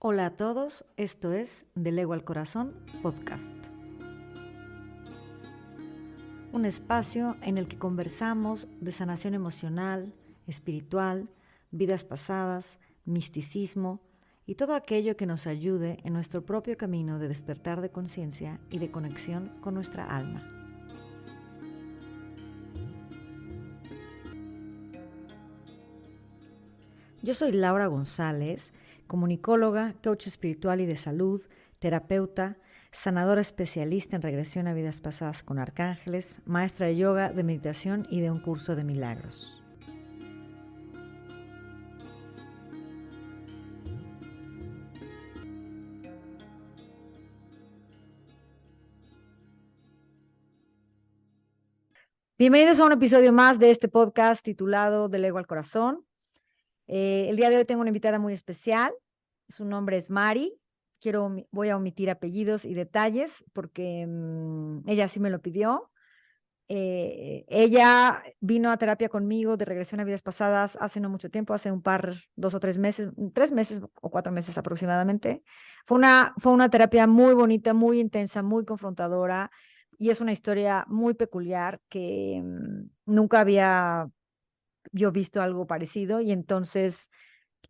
Hola a todos, esto es Del Ego al Corazón Podcast. Un espacio en el que conversamos de sanación emocional, espiritual, vidas pasadas, misticismo y todo aquello que nos ayude en nuestro propio camino de despertar de conciencia y de conexión con nuestra alma. Yo soy Laura González, comunicóloga, coach espiritual y de salud, terapeuta, sanadora especialista en regresión a vidas pasadas con arcángeles, maestra de yoga, de meditación y de un curso de milagros. Bienvenidos a un episodio más de este podcast titulado Del Ego al Corazón. El día de hoy tengo una invitada muy especial. Su nombre es Mari. Voy a omitir apellidos y detalles porque ella sí me lo pidió. Ella vino a terapia conmigo de regresión a vidas pasadas hace no mucho tiempo, hace 2 o 3 meses, 3 meses o 4 meses aproximadamente. Fue una terapia muy bonita, muy intensa, muy confrontadora y es una historia muy peculiar que nunca había yo visto algo parecido y entonces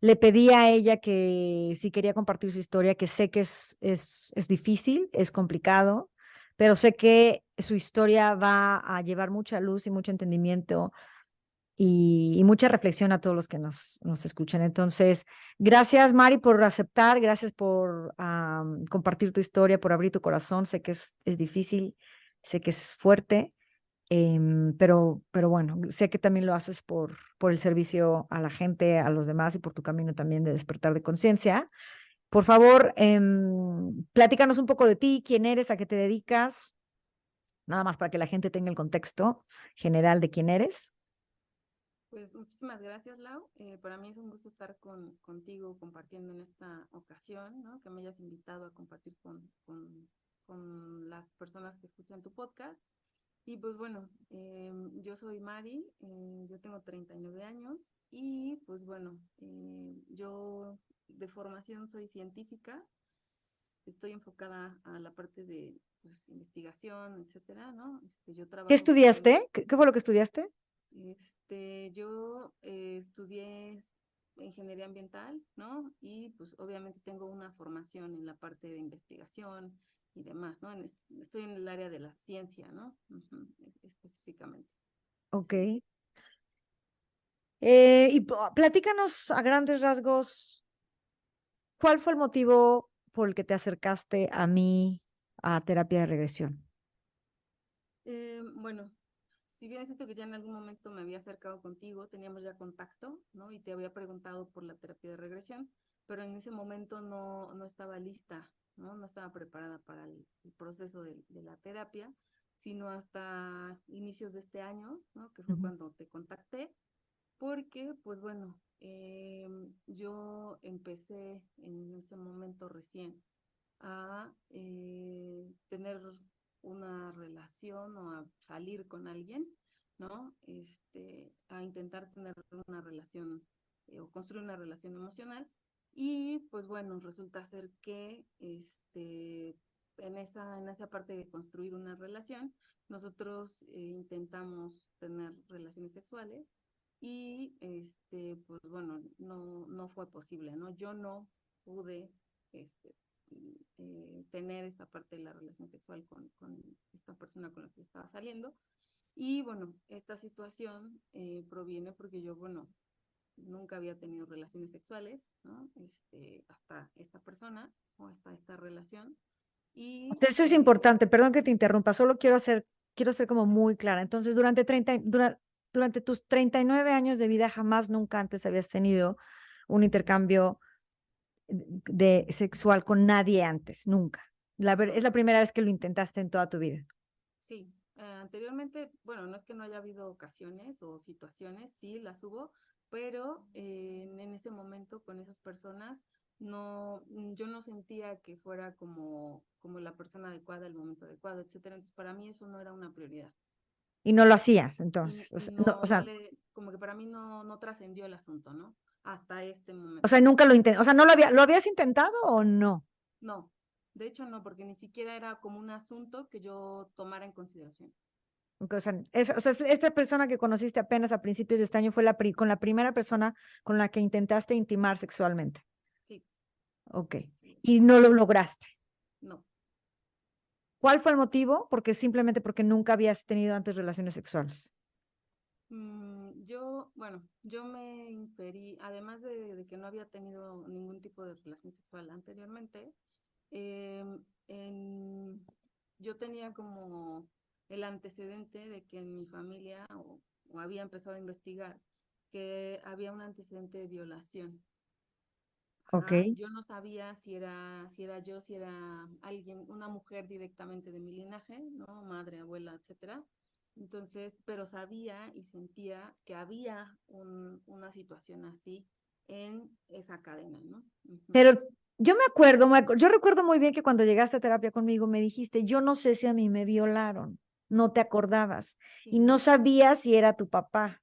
le pedí a ella que si quería compartir su historia, que sé que es difícil, es complicado, pero sé que su historia va a llevar mucha luz y mucho entendimiento y mucha reflexión a todos los que nos escuchan. Entonces, gracias Mari por aceptar, gracias por compartir tu historia, por abrir tu corazón. Sé que es difícil, sé que es fuerte. Pero bueno, sé que también lo haces por el servicio a la gente, a los demás y por tu camino también de despertar de conciencia. Por favor, platícanos un poco de ti, quién eres, a qué te dedicas, nada más para que la gente tenga el contexto general de quién eres. Pues muchísimas gracias, Lau. Para mí es un gusto estar contigo compartiendo en esta ocasión, ¿no? Que me hayas invitado a compartir con las personas que escuchan tu podcast. Y pues bueno, yo soy Mari, yo tengo 39 años y pues bueno, yo de formación soy científica, estoy enfocada a la parte de pues, investigación, etcétera, ¿no? Yo ¿Qué trabajo con estudiaste? ¿Qué fue lo que estudiaste? yo estudié ingeniería ambiental, ¿no? Y pues obviamente tengo una formación en la parte de investigación y demás, ¿no? Estoy en el área de la ciencia, ¿no? Específicamente. Ok. Platícanos a grandes rasgos, ¿cuál fue el motivo por el que te acercaste a mí a terapia de regresión? Bueno, si bien es cierto que ya en algún momento me había acercado contigo, teníamos ya contacto, ¿no? Y te había preguntado por la terapia de regresión, pero en ese momento no estaba lista, ¿no? No estaba preparada para el proceso de la terapia, sino hasta inicios de este año, ¿no? Que fue Ujú. cuando te contacté, porque, pues bueno, yo empecé en ese momento recién a tener una relación o a salir con alguien, ¿no? A intentar tener una relación o construir una relación emocional. Y pues bueno, resulta ser que en esa parte de construir una relación, nosotros intentamos tener relaciones sexuales y pues bueno, no fue posible, ¿no? Yo no pude este, tener esta parte de la relación sexual con esta persona con la que estaba saliendo. Y bueno, esta situación proviene porque yo, bueno, nunca había tenido relaciones sexuales, ¿no? Hasta esta persona o hasta esta relación. O Y sea, eso es importante, perdón que te interrumpa, solo quiero ser como muy clara. Entonces, durante tus 39 años de vida, jamás nunca antes habías tenido un intercambio de sexual con nadie antes, nunca. Es la primera vez que lo intentaste en toda tu vida. sí, anteriormente, bueno, no es que no haya habido ocasiones o situaciones, sí las hubo, pero en ese momento con esas personas yo no sentía que fuera como la persona adecuada, el momento adecuado, etcétera. Entonces, para mí eso no era una prioridad. Y no lo hacías, Y, entonces. y No, no, o no sea, le, como que para mí no trascendió el asunto, ¿no? hasta este O momento. sea, nunca lo intenté, o sea, ¿lo habías intentado o no? No, de hecho no, porque ni siquiera era como un asunto que yo tomara en consideración. O sea, esta persona que conociste apenas a principios de este año fue con la primera persona con la que intentaste intimar sexualmente. Sí, Ok. sí, Y no lo lograste. no. ¿Cuál fue el motivo? Porque simplemente porque nunca habías tenido antes relaciones sexuales. Bueno, yo me inferí, además de que no había tenido ningún tipo de relación sexual anteriormente, yo tenía como el antecedente de que en mi familia, o había empezado a investigar, que había un antecedente de violación. Ok. Ajá, yo no sabía si era yo, si era alguien, una mujer directamente de mi linaje, ¿no? Madre, abuela, etcétera. Entonces, pero sabía y sentía que había una situación así en esa cadena, ¿no? Ujú. Pero yo yo recuerdo muy bien que cuando llegaste a terapia conmigo me dijiste, yo no sé si a mí me violaron, no te acordabas Sí, y no no, sabías si era tu papá.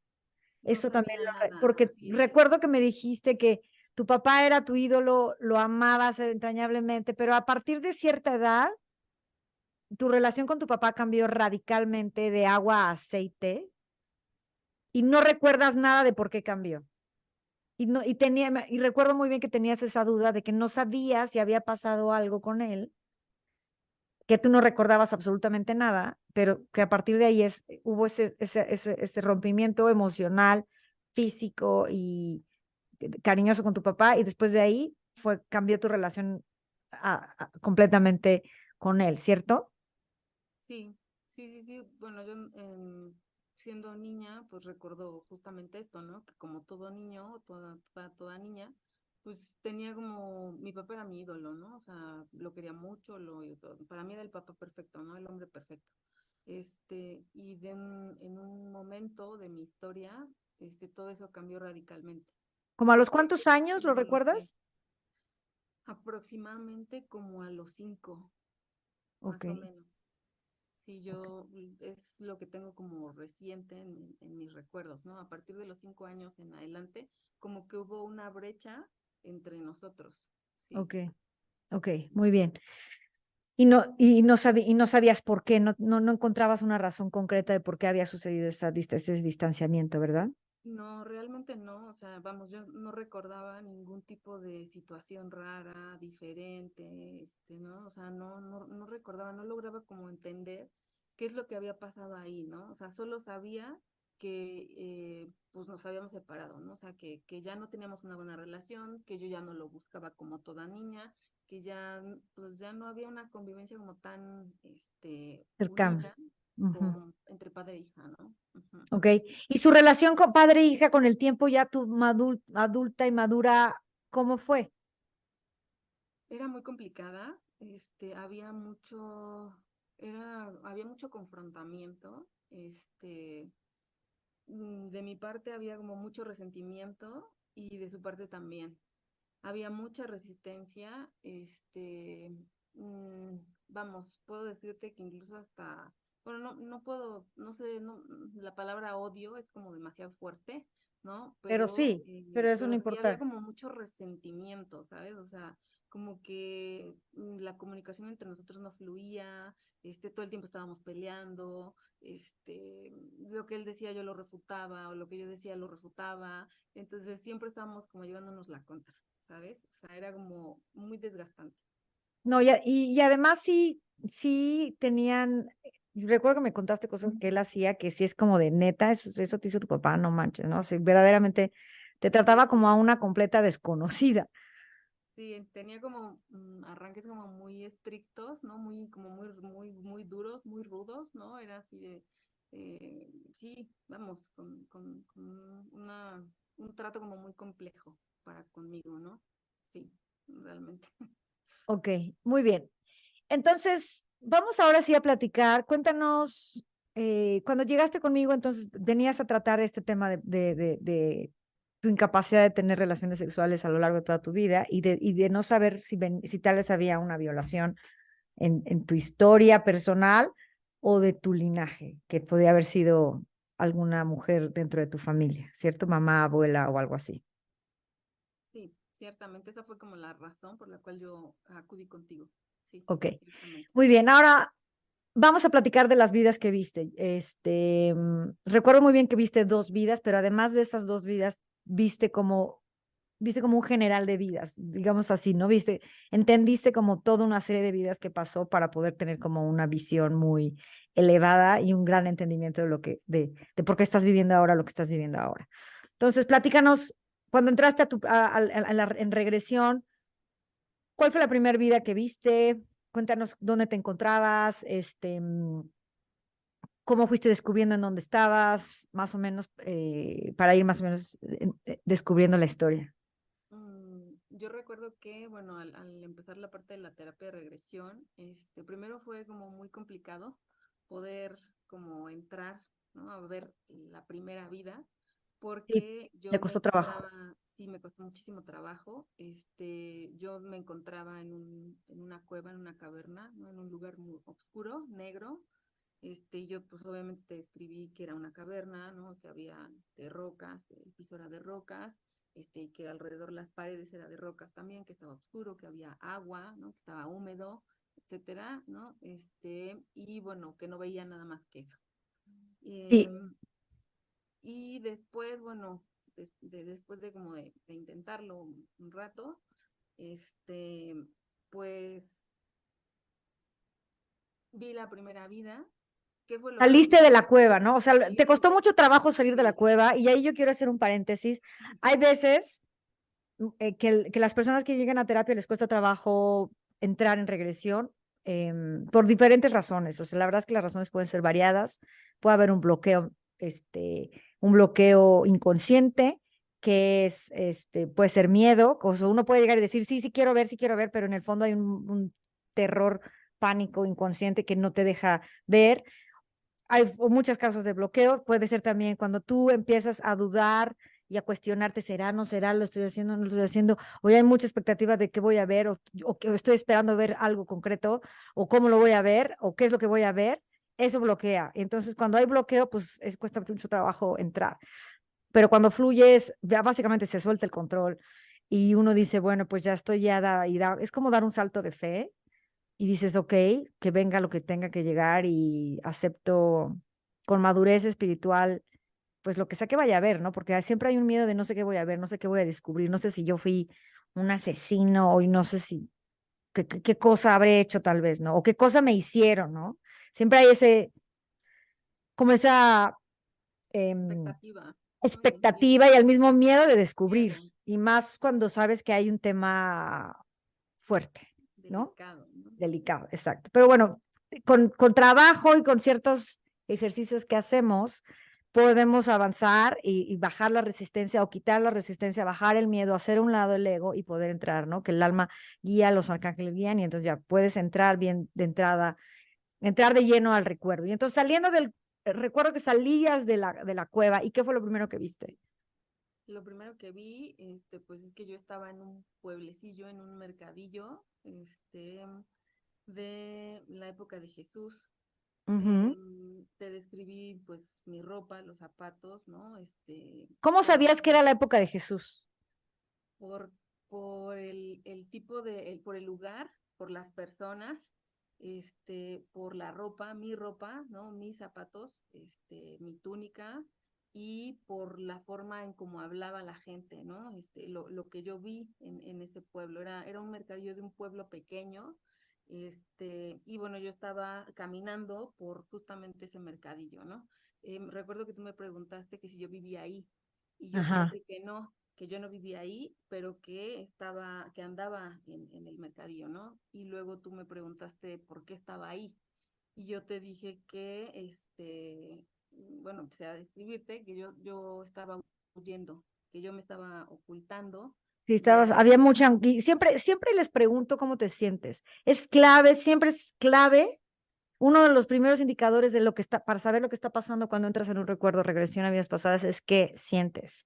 no Eso también, sabía nada, porque así es. recuerdo que me dijiste que tu papá era tu ídolo, lo amabas entrañablemente, pero a partir de cierta edad, tu relación con tu papá cambió radicalmente de agua a aceite y no recuerdas nada de por qué cambió. Y recuerdo muy bien que tenías esa duda de que no sabías si había pasado algo con él, que tú no recordabas absolutamente nada, pero que a partir de ahí hubo ese rompimiento emocional, físico y cariñoso con tu papá, y después de ahí cambió tu relación completamente con él, ¿cierto? Sí, sí, sí, sí. Bueno, yo siendo niña, pues recuerdo justamente esto, ¿no? Que como todo niño, toda niña, pues tenía como, mi papá era mi ídolo, ¿no? O sea, lo quería mucho, para mí era el papá perfecto, ¿no? El hombre perfecto. Y en un momento de mi historia, todo eso cambió radicalmente. ¿Como a los ¿Por qué? cuántos años lo No lo sé. recuerdas? Aproximadamente como a los 5, Ok, más o menos. Sí, ok. es lo que tengo como reciente en mis recuerdos, ¿no? A partir de los 5 años en adelante, como que hubo una brecha entre nosotros, sí. Ok, ok, muy bien. Y no sabías por qué, no encontrabas una razón concreta de por qué había sucedido ese distanciamiento, ¿verdad? No, realmente no, o sea, vamos, yo no recordaba ningún tipo de situación rara, diferente, ¿no? O sea, no recordaba, no lograba como entender qué es lo que había pasado ahí, ¿no? O sea, solo sabía que pues nos habíamos separado, ¿no? O sea, que ya no teníamos una buena relación, que yo ya no lo buscaba como toda niña, que ya, pues ya no había una convivencia como tan, Cercana. unida Ujú. como entre padre e hija, ¿no? Ujú. Ok. ¿Y su relación con padre e hija con el tiempo ya tu adulta y madura, cómo fue? Era muy complicada, había mucho confrontamiento, de mi parte había como mucho resentimiento y de su parte también. Había mucha resistencia, vamos, puedo decirte que incluso hasta, bueno, no puedo, no sé, no, la palabra odio es como demasiado fuerte, ¿no? Pero sí, pero eso no Pero sí había importa. como mucho resentimiento, ¿sabes? O sea, como que la comunicación entre nosotros no fluía, todo el tiempo estábamos peleando, lo que él decía yo lo refutaba, o lo que yo decía lo refutaba, entonces siempre estábamos como llevándonos la contra. ¿Sabes? O sea, era como muy desgastante. No, y además sí tenían, recuerdo que me contaste cosas que él hacía, que sí es como de neta, eso te hizo tu papá, no manches, ¿no? O sea, verdaderamente te trataba como a una completa desconocida. Sí, tenía como arranques como muy estrictos, ¿no? Como muy duros, muy rudos, ¿no? Era así de, sí, vamos, con un trato como muy complejo para conmigo, ¿no? Sí, realmente. Ok, muy bien. Entonces, vamos ahora sí a platicar. Cuéntanos, cuando llegaste conmigo, entonces venías a tratar este tema de tu incapacidad de tener relaciones sexuales a lo largo de toda tu vida y de no saber si tal vez había una violación en tu historia personal o de tu linaje, que podía haber sido alguna mujer dentro de tu familia, ¿cierto? Mamá, abuela o algo así. ciertamente esa fue como la razón por la cual yo acudí contigo. Sí, Ok, ciertamente. muy bien. Ahora vamos a platicar de las vidas que viste. Recuerdo muy bien que viste 2 vidas, pero además de esas 2 vidas, viste como un general de vidas, digamos así, ¿no? Entendiste como toda una serie de vidas que pasó para poder tener como una visión muy elevada y un gran entendimiento de de por qué estás viviendo ahora lo que estás viviendo ahora. Entonces, platícanos, cuando entraste en regresión, ¿cuál fue la primera vida que viste? Cuéntanos dónde te encontrabas, cómo fuiste descubriendo en dónde estabas, más o menos, para ir más o menos descubriendo la historia. Yo recuerdo que, bueno, al empezar la parte de la terapia de regresión, primero fue como muy complicado poder como entrar, ¿no? A ver la primera vida, Sí, porque te yo me costó trabajo. encontraba, sí, me costó muchísimo trabajo, yo me encontraba en una cueva, en una caverna, ¿no? En un lugar muy oscuro, negro, yo pues obviamente te describí que era una caverna, ¿no? Que había rocas, el piso era de rocas, y que alrededor las paredes era de rocas también, que estaba oscuro, que había agua, ¿no? Que estaba húmedo, etcétera, ¿no? Y bueno, que no veía nada más que eso. Sí, Y después, bueno, después de como de intentarlo un rato, pues vi la primera vida. ¿Qué fue lo que saliste de vi? la cueva, ¿no? O sea, te Sí, costó mucho trabajo salir de la sí. cueva y ahí yo quiero hacer un paréntesis. Hay veces que las personas que llegan a terapia les cuesta trabajo entrar en regresión por diferentes razones. O sea, la verdad es que las razones pueden ser variadas. Puede haber un bloqueo inconsciente que puede ser miedo. O sea, uno puede llegar y decir, sí, sí quiero ver, pero en el fondo hay un terror, pánico inconsciente que no te deja ver. Hay muchas causas de bloqueo. Puede ser también cuando tú empiezas a dudar y a cuestionarte, ¿será, no será, lo estoy haciendo, no lo estoy haciendo? O ya hay mucha expectativa de qué voy a ver, o que estoy esperando ver algo concreto, o cómo lo voy a ver, o qué es lo que voy a ver. Eso bloquea. Entonces, cuando hay bloqueo, pues cuesta mucho trabajo entrar. Pero cuando fluyes, ya básicamente se suelta el control y uno dice, bueno, pues ya estoy ya es como dar un salto de fe y dices, ok, que venga lo que tenga que llegar y acepto con madurez espiritual, pues lo que sea que vaya a ver, ¿no? Porque siempre hay un miedo de no sé qué voy a ver, no sé qué voy a descubrir, no sé si yo fui un asesino o no sé si, qué cosa habré hecho tal vez, ¿no? O qué cosa me hicieron, ¿no? Siempre hay como esa em, Expectativa, ¿no? Y expectativa y al mismo miedo de descubrir, miedo y más cuando sabes que hay un tema fuerte, ¿no? delicado, ¿no? Delicado, exacto. Pero bueno, con trabajo y con ciertos ejercicios que hacemos, podemos avanzar y bajar la resistencia o quitar la resistencia, bajar el miedo, hacer a un lado el ego y poder entrar, ¿no? Que el alma guía, los arcángeles guían y entonces ya puedes entrar bien de entrada, entrar de lleno al recuerdo. Y entonces saliendo del recuerdo que salías de la cueva, ¿y qué fue lo primero que viste? Lo primero que vi, pues es que yo estaba en un pueblecillo, en un mercadillo, de la época de Jesús. Ujú. Te describí, pues, mi ropa, los zapatos, ¿no? ¿Cómo Todo sabías que era la época de Jesús? por, por el tipo por el lugar, por las personas, por la ropa, ¿no? Mis zapatos, mi túnica y por la forma en cómo hablaba la gente, ¿no? Lo que yo vi en ese pueblo, era un mercadillo de un pueblo pequeño, y bueno, yo estaba caminando por justamente ese mercadillo, ¿no? Recuerdo que tú me preguntaste que si yo vivía ahí, y yo te Ajá. dije que yo no vivía ahí, pero que andaba en el mercadillo, ¿no? Y luego tú me preguntaste por qué estaba ahí. Y yo te dije que, bueno, empecé a describirte que yo estaba huyendo, que yo me estaba ocultando Sí, de, había mucha, y siempre les pregunto cómo te sientes. Es clave, siempre es clave. Uno de los primeros indicadores de lo que está, para saber lo que está pasando cuando entras en un recuerdo, regresión a vidas pasadas, es qué sientes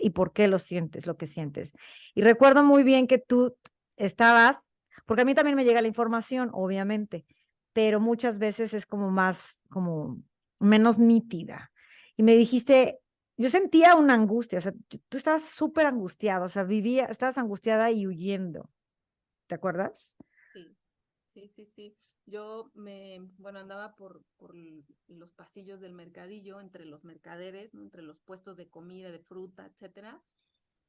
y por qué lo sientes, lo que sientes. Y recuerdo muy bien que tú estabas, porque a mí también me llega la información, obviamente, pero muchas veces es como menos nítida. Y me dijiste yo sentía una angustia, o sea, tú estabas súper angustiado, o sea, estabas angustiada y huyendo, ¿te acuerdas? Sí, sí, sí, sí. Bueno, andaba por los pasillos del mercadillo, entre los mercaderes, ¿no? Entre los puestos de comida, de fruta, etcétera.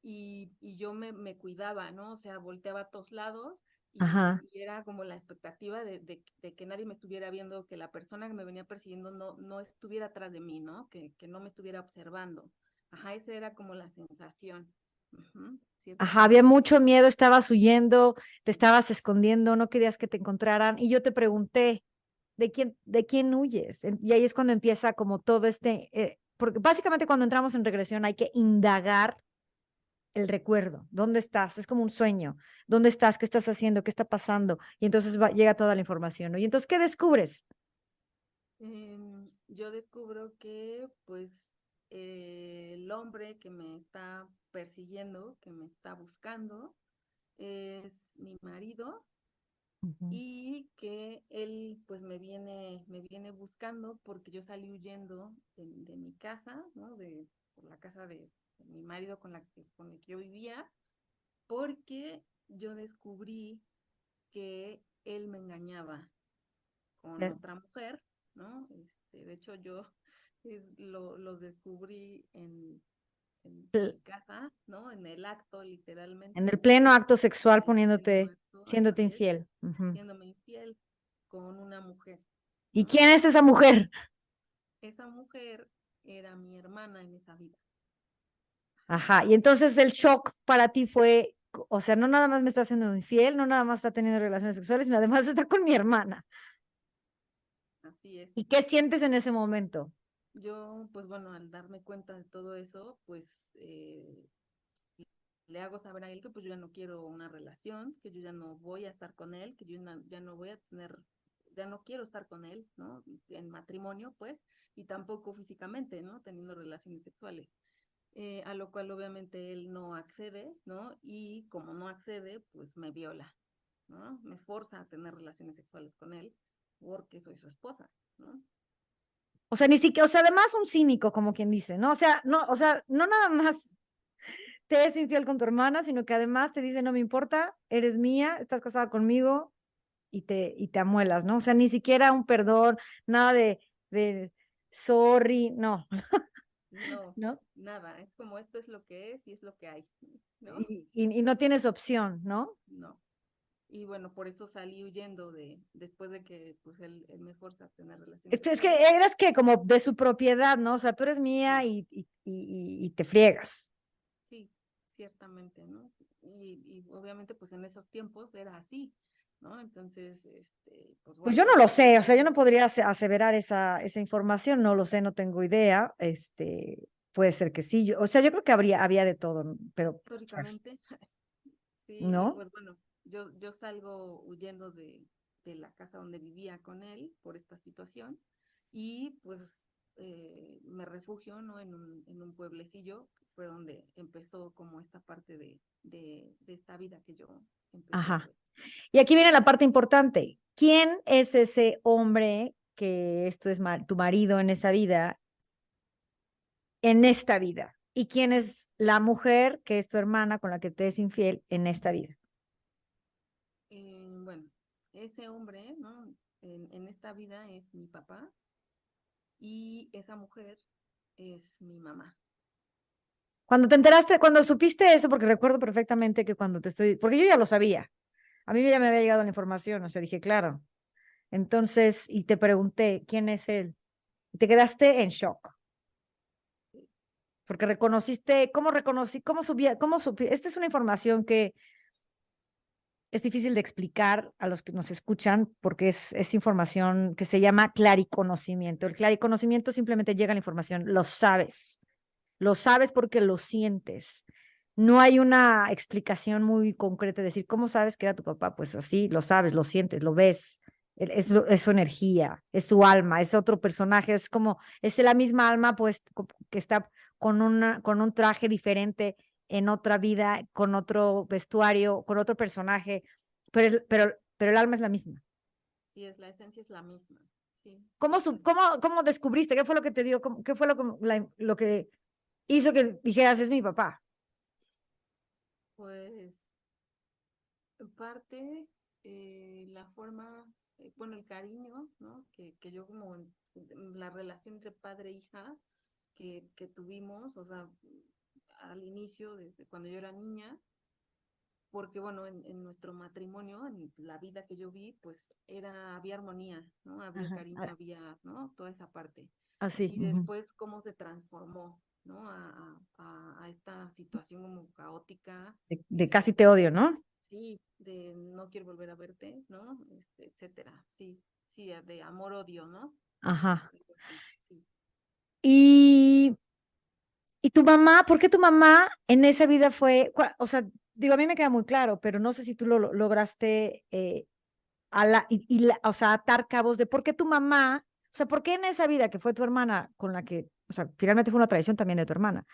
Y yo me cuidaba, ¿no? O sea, volteaba a todos lados Ajá. y era como la expectativa de que nadie me estuviera viendo, que la persona que me venía persiguiendo no estuviera atrás de mí, ¿no? Que no me estuviera observando. Ajá, esa era como la sensación. Ujú, Ajá, había ciertamente. mucho miedo, estabas huyendo, te estabas escondiendo, no querías que te encontraran. Y yo te pregunté, de quién huyes? Y ahí es cuando empieza como todo porque básicamente cuando entramos en regresión hay que indagar el recuerdo. ¿Dónde estás? Es como un sueño. ¿Dónde estás? ¿Qué estás haciendo? ¿Qué está pasando? Y entonces llega toda la información, ¿no? Y entonces, ¿qué descubres? Yo descubro que, pues, el hombre que me está persiguiendo, que me está buscando, es mi marido Ujú. y que él, pues, me viene buscando porque yo salí huyendo de mi casa, ¿no? Por la casa de mi marido con el que yo vivía, porque yo descubrí que él me engañaba con Eh, otra mujer, ¿no? De hecho, yo los descubrí pl- mi casa, ¿no? En el acto, En el literalmente, pleno acto sexual en el pleno acto, siéndote así es, infiel. Ujú. haciéndome infiel con una mujer, ¿Y ¿no? quién es esa mujer? Esa mujer era mi hermana en esa vida. Ajá, Ajá, y entonces el shock para ti fue, o sea, no nada más me está haciendo infiel, no nada más está teniendo relaciones sexuales, sino además está con mi hermana. así es. ¿Y qué sientes en ese momento? Yo, pues bueno, al darme cuenta de todo eso, pues le hago saber a él que pues yo ya no quiero una relación, que yo ya no voy a estar con él, que yo ya no voy a tener, ya no quiero estar con él, ¿no? En matrimonio, pues, y tampoco físicamente, ¿no? Teniendo relaciones sexuales. A lo cual obviamente él no accede, ¿no? Y como no accede, pues me viola, ¿no? Me forza a tener relaciones sexuales con él porque soy su esposa, ¿no? O sea, ni siquiera, o sea, además un cínico, como quien dice, ¿no? O sea, no nada más te es infiel con tu hermana, sino que además te dice, no me importa, eres mía, estás casada conmigo y te amuelas, ¿no? O sea, ni siquiera un perdón, nada de sorry, no, No, ¿no? nada, es como esto es lo que es y es lo que hay, ¿no? Y no tienes opción, ¿no? No. Y bueno, por eso salí huyendo después de que pues él me forza a tener relaciones Es que sexuales. eras que como de su propiedad, ¿no? O sea, tú eres mía Sí, y te friegas. sí, ciertamente, ¿no? Y obviamente pues en esos tiempos era así, ¿no? Entonces, pues Pues yo bueno, no yo lo salí sé, o sea, yo no huyendo podría aseverar esa información, no lo sé, no tengo idea, puede ser que sí, o sea, yo creo que había de todo, pero, pues, históricamente, sí, y ¿no? pues bueno, yo salgo huyendo de la casa donde vivía con él por esta situación y pues me refugio, ¿no? En un pueblecillo, que fue donde empezó como esta parte de esta vida que yo empecé a Ajá. hacer. Y aquí viene la parte importante. ¿Quién es ese hombre que esto es tu marido en esa vida, en esta vida? ¿Y quién es la mujer que es tu hermana con la que te es infiel en esta vida? Bueno, ese hombre, ¿no? En esta vida es mi papá y esa mujer es mi mamá. Cuando te enteraste, cuando supiste eso, porque recuerdo perfectamente que porque yo ya lo sabía, a mí ya me había llegado la información, o sea, dije, claro. Entonces, y te pregunté, ¿quién es él? Y te quedaste en shock, porque esta es una información que es difícil de explicar a los que nos escuchan, porque es información que se llama clariconocimiento. El clariconocimiento simplemente llega a la información, lo sabes porque lo sientes. No hay una explicación muy concreta de decir, ¿cómo sabes que era tu papá? Pues así, lo sabes, lo sientes, lo ves. Es su energía, es su alma, es otro personaje, es la misma alma, pues, que está con un traje diferente en otra vida, con otro vestuario, con otro personaje, pero el alma es la misma. Sí, la esencia es la misma. Sí, ¿Cómo totalmente. descubriste? ¿Qué fue lo que te dio? ¿Qué fue lo que hizo que dijeras, es mi papá? Pues en parte la forma, bueno, el cariño, ¿no? Que yo como la relación entre padre e hija que tuvimos, o sea, al inicio, desde cuando yo era niña, porque bueno, en nuestro matrimonio, en la vida que yo vi, pues había armonía, ¿no? Había Ajá, cariño, había, ¿no? Toda esa parte. así. Y Ujú. después cómo se transformó, ¿no? A esta situación como caótica, De casi te odio, ¿no? sí, de no quiero volver a verte, ¿no? Etcétera, sí, sí, de amor-odio, ¿no? Ajá. Algo así, sí. Y, y tu mamá, ¿por qué tu mamá en esa vida fue, o sea, digo, a mí me queda muy claro, pero no sé si tú lograste o sea, atar cabos de por qué tu mamá, o sea, por qué en esa vida que fue tu hermana con la que, o sea, finalmente fue una traición también de tu hermana.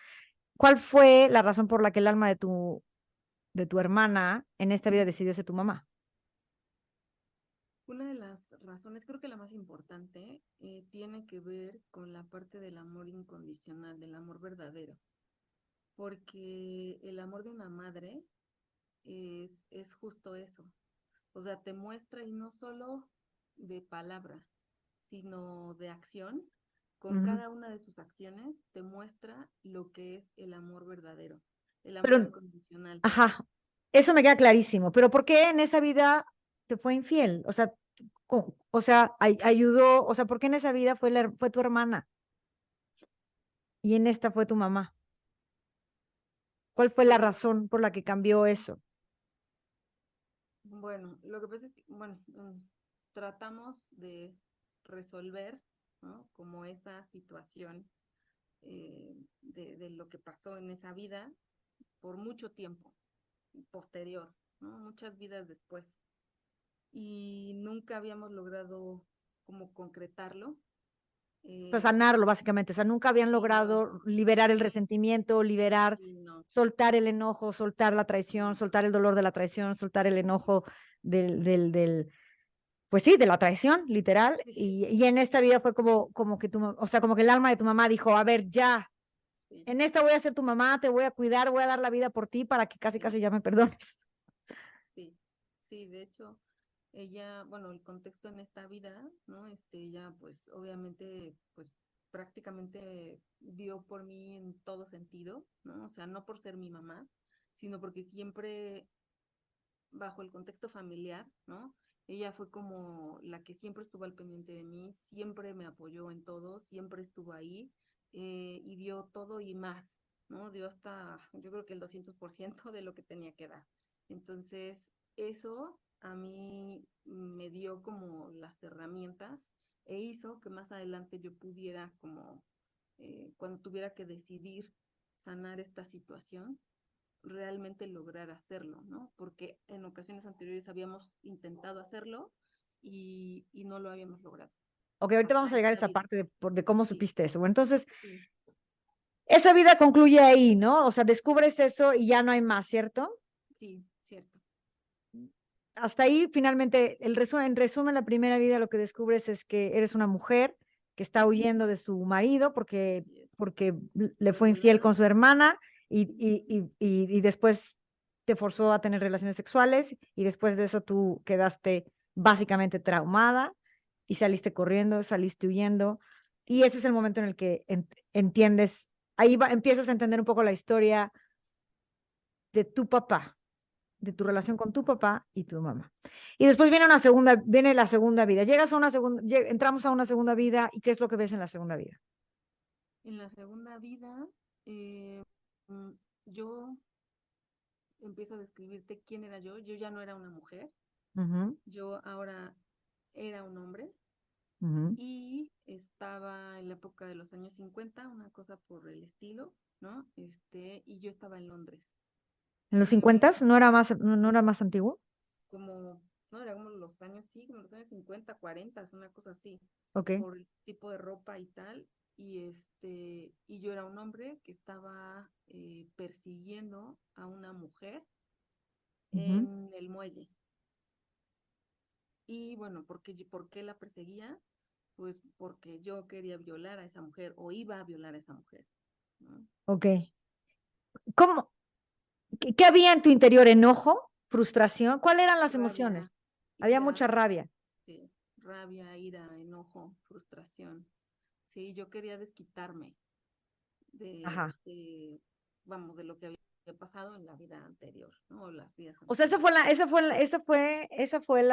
¿Cuál fue la razón por la que el alma de tu hermana en esta vida decidió ser tu mamá? Una de las razones, creo que la más importante, tiene que ver con la parte del amor incondicional, del amor verdadero, porque el amor de una madre es justo eso, o sea, te muestra y no solo de palabra, sino de acción, con Ujú. cada una de sus acciones te muestra lo que es el amor verdadero, el amor Pero, incondicional. ajá, eso me queda clarísimo, pero ¿por qué en esa vida te fue infiel? O sea, o sea, ayudó, o sea, ¿por qué en esa vida fue tu hermana y en esta fue tu mamá? ¿Cuál fue la Pues razón por la que cambió eso? bueno, lo que pasa es que, bueno, tratamos de resolver, ¿no? Como esa situación de lo que pasó en esa vida por mucho tiempo posterior, ¿no? Muchas vidas después. Y nunca habíamos logrado como concretarlo. O sea, Eh, sanarlo, básicamente. O sea, nunca habían sí, no, logrado liberar el sí, resentimiento, liberar, sí, no, soltar el enojo, soltar la traición, sí, soltar el dolor de la traición, soltar el enojo pues sí, de la traición, literal. sí, Y en esta vida fue como que o sea, como que el alma de tu mamá dijo, a ver, ya, sí, en esta voy a ser tu mamá, te voy a cuidar, voy a dar la vida por ti para que casi, sí, casi ya me perdones. sí, sí, de hecho, ella, bueno, el contexto en esta vida, ¿no? Ella, pues, obviamente, pues, prácticamente vio por mí en todo sentido, ¿no? O sea, no por ser mi mamá, sino porque siempre, bajo el contexto familiar, ¿no? Ella fue como la que siempre estuvo al pendiente de mí, siempre me apoyó en todo, siempre estuvo ahí y dio todo y más, ¿no? Dio hasta, yo creo que el 200% de lo que tenía que dar. Entonces, eso a mí me dio como las herramientas e hizo que más adelante yo pudiera como, cuando tuviera que decidir sanar esta situación, realmente lograr hacerlo, ¿no? Porque en ocasiones anteriores habíamos intentado hacerlo y no lo habíamos logrado. Ok, ahorita vamos Hasta a llegar a esta esa vida. parte de cómo Sí, supiste eso. Bueno, entonces, sí, esa vida concluye ahí, ¿no? O sea, descubres eso y ya no hay más, ¿cierto? sí, cierto. Hasta ahí, finalmente, en resumen, la primera vida lo que descubres es que eres una mujer que está Ujú, huyendo de su marido así es. porque le Fue fue infiel violada. con su hermana Ujú, y después te forzó a tener relaciones sexuales y después de eso tú quedaste básicamente traumada y saliste corriendo, saliste huyendo y ese es el momento en el que entiendes, empiezas a entender un poco la historia de tu papá, de tu ujú. relación con tu papá y tu mamá. Y después viene la segunda vida. Llegas a una segunda, entramos a una segunda vida y ¿qué es lo que ves en la segunda vida? En la segunda vida, eh, mm, yo empiezo a describirte quién era yo. Yo ya no era una mujer, Ujú, yo ahora era un hombre ujú. y estaba en la época de los años 50, una cosa por el estilo, ¿no? Y yo estaba en Londres. En los Eh, 50 no era más antiguo. como, no, era como los años, sí, como los años 50, 40, es una cosa así, Ok. por el tipo de ropa y tal. Y yo era un hombre que estaba persiguiendo a una mujer Ujú, en el muelle. Y bueno, ¿por qué la perseguía? Pues porque yo quería violar a esa mujer o iba a violar a esa mujer. ¿no? Ok. ¿Cómo? ¿Qué había en tu interior? ¿Enojo? ¿Frustración? ¿Cuáles eran las Rabia, emociones? Había mucha ira, rabia. sí, rabia, ira, enojo, frustración. Sí, yo quería desquitarme Ajá. vamos, de lo que había pasado en la vida anterior, ¿no? O las vidas O sea, anteriores. esa fue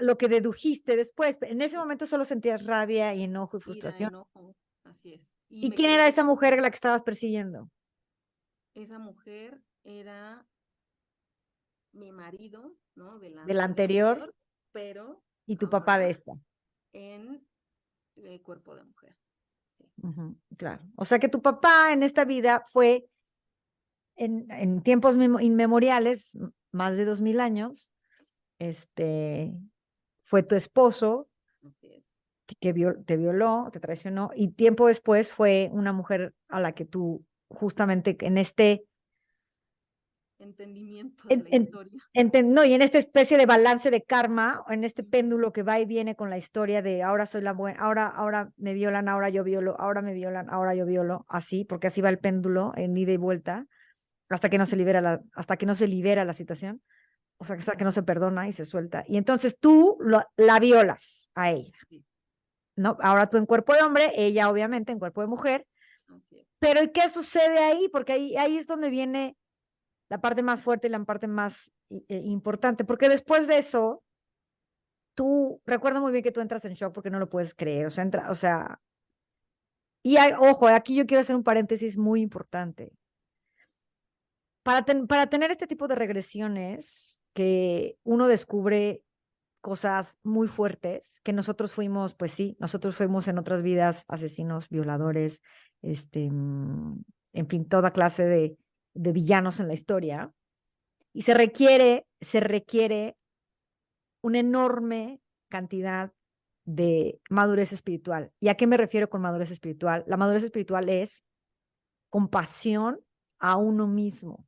lo que dedujiste después. En ese momento solo sentías rabia y enojo y Ira, frustración. enojo, así es. Y ¿Y me quién quería era esa mujer a desquitar. la que estabas persiguiendo? Esa mujer era mi marido, ¿no? Del Del anterior anterior, pero y tu papá de ahora esta. en cuerpo de mujer. Sí, Ujú, claro. O sea que tu papá en esta vida fue en tiempos inmemoriales, más de 2000 años, este, fue tu esposo así es. te violó, te traicionó, y tiempo después fue una mujer a la que tú justamente en Entendimiento de en, la en- historia. no, y en esta especie de balance de karma, o en este Ujú. péndulo que va y viene con la historia de ahora soy la buena, ahora me violan, ahora yo violo, ahora me violan, ahora yo violo, así, porque así va el péndulo en ida y vuelta, hasta que no se libera la situación, o sea, hasta que no se perdona y se suelta. Y entonces tú la violas a ella, Sí, ¿no? Ahora tú en cuerpo de hombre, ella obviamente en cuerpo de mujer, así es. pero ¿y qué sucede ahí? Porque ahí es donde viene la parte más fuerte y la parte más importante, porque después de eso, tú, recuerdo muy bien que tú entras en shock porque no lo puedes creer, o sea, ojo, aquí yo quiero hacer un paréntesis muy importante. Para tener este tipo de regresiones, que uno descubre cosas muy fuertes, que nosotros fuimos, pues sí, nosotros fuimos en otras vidas asesinos, violadores, en fin, toda clase de villanos en la historia, y se requiere una enorme cantidad de madurez espiritual. ¿Y a qué me refiero con madurez espiritual? La madurez espiritual es compasión a uno mismo,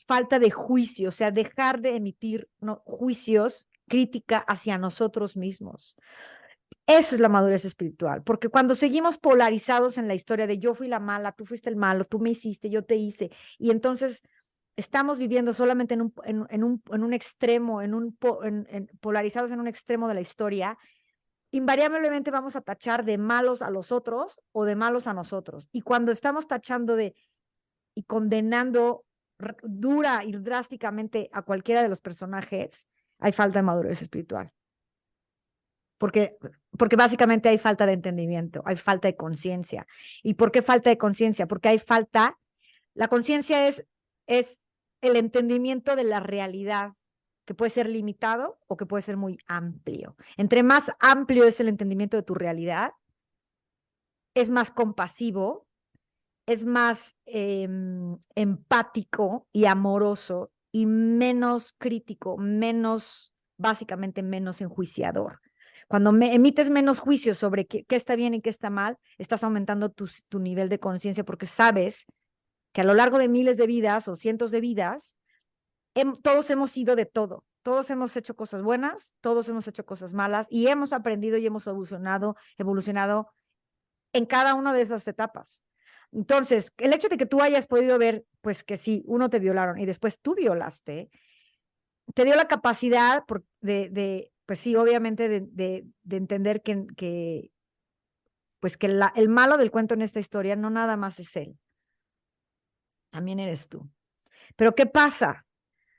falta de juicio, o sea, dejar de emitir, no, juicios, crítica hacia nosotros mismos. Eso es la madurez espiritual, porque cuando seguimos polarizados en la historia de yo fui la mala, tú fuiste el malo, tú me hiciste, yo te hice, y entonces estamos viviendo solamente en un extremo, polarizados en un extremo de la historia, invariablemente vamos a tachar de malos a los otros o de malos a nosotros. Y cuando estamos tachando y condenando dura y drásticamente a cualquiera de los personajes, hay falta de madurez espiritual. Porque, porque básicamente hay falta de entendimiento, hay falta de conciencia. ¿Y por qué falta de conciencia? Porque la conciencia es el entendimiento de la realidad, que puede ser limitado o que puede ser muy amplio. Entre más amplio es el entendimiento de tu realidad, es más compasivo, es más empático y amoroso y menos crítico, básicamente menos enjuiciador. Cuando emites menos juicios sobre qué está bien y qué está mal, estás aumentando tu nivel de conciencia porque sabes que a lo largo de miles de vidas o cientos de vidas, todos hemos sido de todo. Todos hemos hecho cosas buenas, todos hemos hecho cosas malas y hemos aprendido y hemos evolucionado en cada una de esas etapas. Entonces, el hecho de que tú hayas podido ver, pues que sí, uno te violaron y después tú violaste, te dio la capacidad pues sí, obviamente de entender pues que el malo del cuento en esta historia no nada más es él, también eres tú. Pero ¿qué pasa?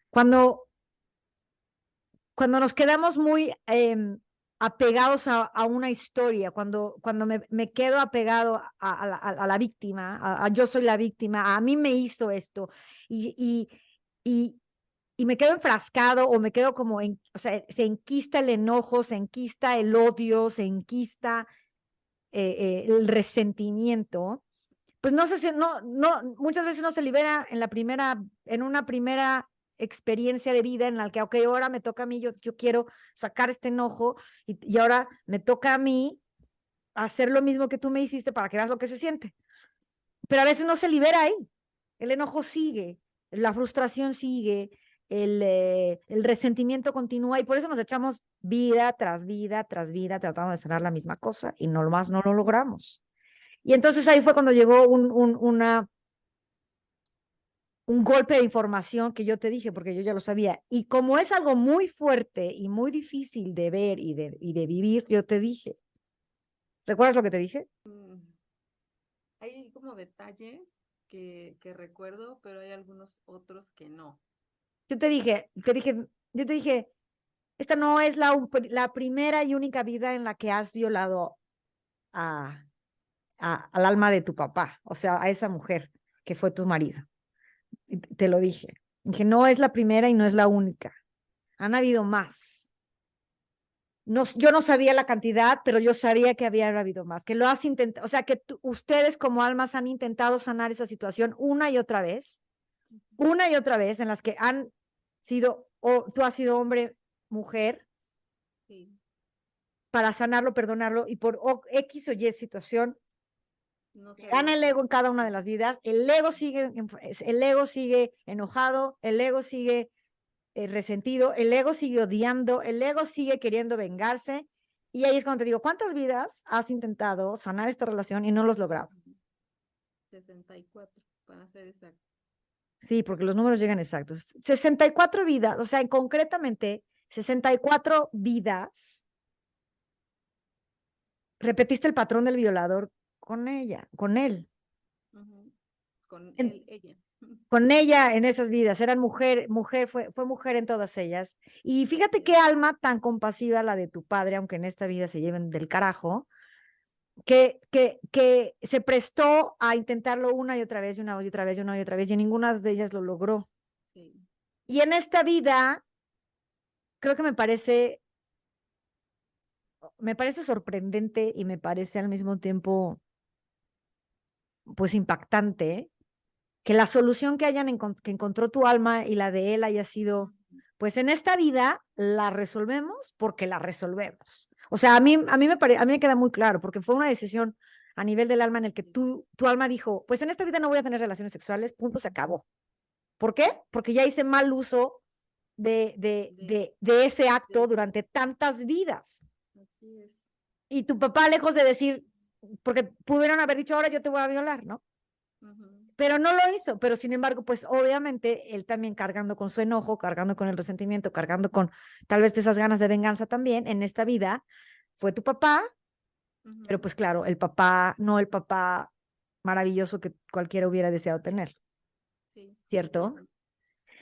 Cuando, cuando nos quedamos muy apegados a una historia, cuando me quedo apegado a la víctima, yo soy la víctima, a mí me hizo esto, y, y, y, y me quedo enfrascado o me quedo o sea, se enquista el enojo, se enquista el odio, se enquista el resentimiento, pues no sé si, muchas veces no se libera en una primera experiencia de vida en la que, ok, ahora me toca a mí, yo quiero sacar este enojo y ahora me toca a mí hacer lo mismo que tú me hiciste para que veas lo que se siente. Pero a veces no se libera ahí. El enojo sigue, la frustración sigue, el resentimiento continúa y por eso nos echamos vida tras vida tras vida tratando de sanar la misma cosa y no lo logramos. Y entonces ahí fue cuando llegó un golpe de información que yo te dije, porque yo ya lo sabía. Y como es algo muy fuerte y muy difícil de ver y de vivir, yo te dije. ¿Recuerdas lo que te dije? Hay como detalles que recuerdo, pero hay algunos otros que no. Yo te dije, esta no es la primera y única vida en la que has violado a, al alma de tu papá, o sea, a esa mujer que fue tu marido. Y te lo dije. Dije, no es la primera y no es la única. Han habido más. No, yo no sabía la cantidad, pero yo sabía que había habido más, que lo has intentado, o sea, que ustedes como almas han intentado sanar esa situación una y otra vez, en las que han sido, o tú has sido hombre, mujer, Sí, para sanarlo, perdonarlo, y por X o Y situación, no se gana había el ego en cada una de podido. las vidas, el ego sigue enojado, el ego sigue resentido, el ego sigue odiando, el ego sigue queriendo vengarse, y ahí es cuando te digo, ¿cuántas vidas has intentado sanar esta relación y no lo has logrado? 64, para ser exacto. Sí, porque los números llegan exactos. 64 vidas, o sea, concretamente, 64 vidas, repetiste el patrón del violador con ella, con él. Ujú. Con En- él, ella. con ella en esas vidas, eran fue mujer en todas ellas. Y fíjate Así qué es. alma tan compasiva la de tu padre, aunque en esta vida se lleven del carajo, que se prestó a intentarlo una y otra vez, y una y otra vez, y una y otra vez, y ninguna de ellas lo logró. Sí. Y en esta vida, creo que me parece sorprendente y me parece al mismo tiempo, pues, impactante que la solución que encontró tu alma y la de él haya sido, Ujú. pues en esta vida la resolvemos porque la resolvemos. O sea, a mí me queda muy claro, porque fue una decisión a nivel del alma en el que Sí. tu alma dijo, pues en esta vida no voy a tener relaciones sexuales, punto, se acabó. ¿Por qué? Porque ya hice mal uso De, de ese acto de- durante tantas vidas. así es. Y tu papá, lejos de decir, porque pudieron haber dicho, ahora yo te voy a violar, ¿no? Ujú. Pero no lo hizo, pero sin embargo, pues obviamente él también cargando con su enojo, cargando con el resentimiento, cargando con tal vez esas ganas de venganza también en esta vida, fue tu papá, pero Ujú. pues claro, el papá, no el papá maravilloso que cualquiera hubiera deseado tener, Sí, ¿cierto?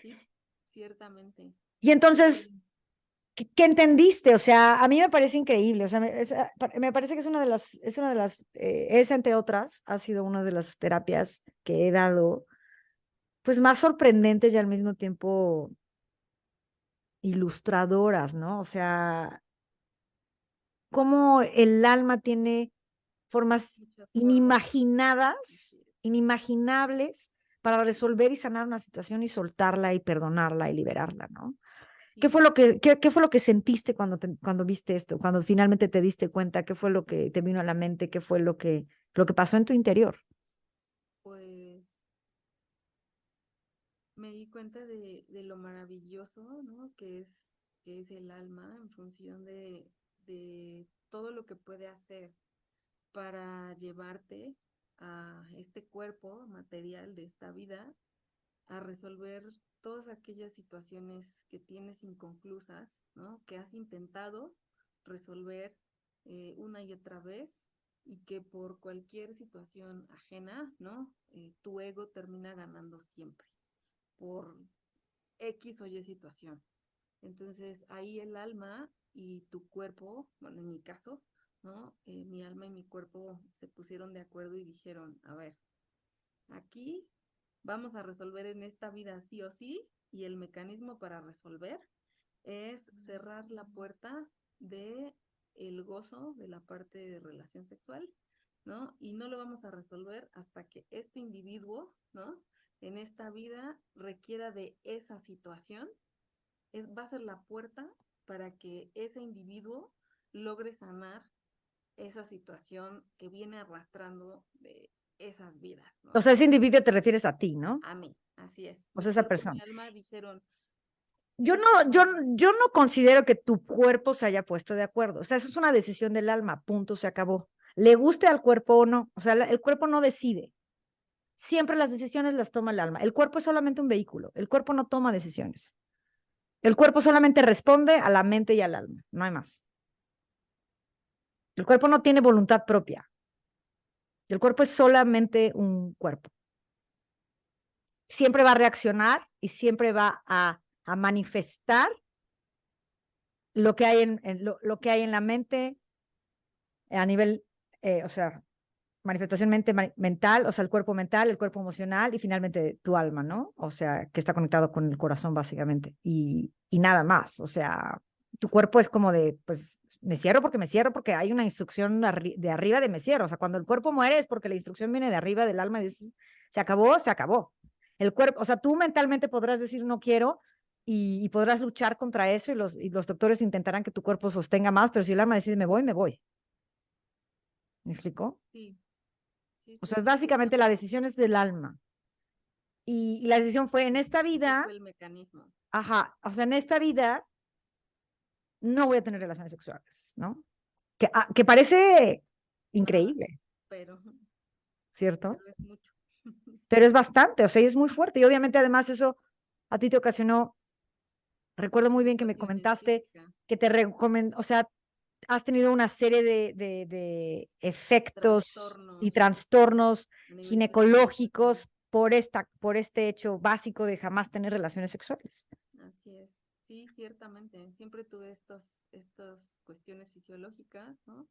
sí, sí, ciertamente. Y entonces, Y ¿qué entendiste? O sea, a mí me parece increíble, o sea, me parece que esa entre otras, ha sido una de las terapias que he dado, pues más sorprendentes y al mismo tiempo ilustradoras, ¿no? O sea, cómo el alma tiene formas muchas formas. inimaginadas, Así es. inimaginables para resolver y sanar una situación y soltarla y perdonarla y liberarla, ¿no? Sí, Qué fue lo que sentiste cuando viste esto, cuando finalmente te diste cuenta? ¿Qué fue lo que te vino a la mente? ¿Qué fue lo que pasó en tu interior? pues me di cuenta de lo maravilloso, ¿no? Que es el alma en función de todo lo que puede hacer para llevarte a este cuerpo material de esta vida, a resolver todas aquellas situaciones que tienes inconclusas, ¿no? Que has intentado resolver una y otra vez y que por cualquier situación ajena, ¿no? Tu ego termina ganando siempre por X o Y situación. Entonces ahí el alma y tu cuerpo, bueno, en mi caso, ¿no? Mi alma y mi cuerpo se pusieron de acuerdo y dijeron, a ver, aquí vamos a resolver en esta vida sí o sí, y el mecanismo para resolver es cerrar la puerta de el gozo de la parte de relación sexual, ¿no? Y no lo vamos a resolver hasta que este individuo, ¿no? En esta vida requiera de esa situación, va a ser la puerta para que ese individuo logre sanar esa situación que viene arrastrando de esas vidas, O ¿no? sea, ese individuo te refieres a ti, ¿no? A mí, así es. O Mi sea, esa cuerpo y persona. mi alma dijeron, Yo no, yo, vamos, yo no considero que tu cuerpo se haya puesto de acuerdo. O sea, eso es una decisión del alma, punto, se acabó. le guste al cuerpo o no. O sea, el cuerpo no decide. Siempre las decisiones las toma el alma. El cuerpo es solamente un vehículo. El cuerpo no toma decisiones. El cuerpo solamente responde a la mente y al alma. No hay más. El cuerpo no tiene voluntad propia. El cuerpo es solamente un cuerpo. Siempre va a reaccionar y siempre va a manifestar lo que hay lo que hay en la mente a nivel, o sea, manifestación mental, o sea, el cuerpo mental, el cuerpo emocional y finalmente tu alma, ¿no? O sea, que está conectado con el corazón básicamente y nada más. O sea, tu cuerpo es como de, pues, me cierro porque hay una instrucción de arriba de me cierro. O sea, cuando el cuerpo muere es porque la instrucción viene de arriba del alma y dices, se acabó, se acabó. El cuerpo, o sea, tú mentalmente podrás decir no quiero y podrás luchar contra eso y los doctores intentarán que tu cuerpo sostenga más, pero si el alma decide me voy, me voy. ¿Me explicó? Sí, sí, O sí, sea, sí, básicamente la ciertamente. decisión es del alma. Y la decisión fue en esta Ese vida, fue el mecanismo. ajá, o sea, en esta vida no voy a tener relaciones sexuales, ¿no? Que parece Nada, increíble, pero, ¿cierto? pero es mucho. Pero es bastante, o sea, y es muy fuerte. Y obviamente además eso a ti te ocasionó, recuerdo muy bien que me Situaciones comentaste físicas, que te recomendó, o sea, has tenido una serie de efectos y trastornos trastornos a nivel fisiológico. ginecológicos por este hecho básico de jamás tener relaciones sexuales. Así es. Sí, ciertamente. Siempre tuve estas cuestiones fisiológicas, ¿no?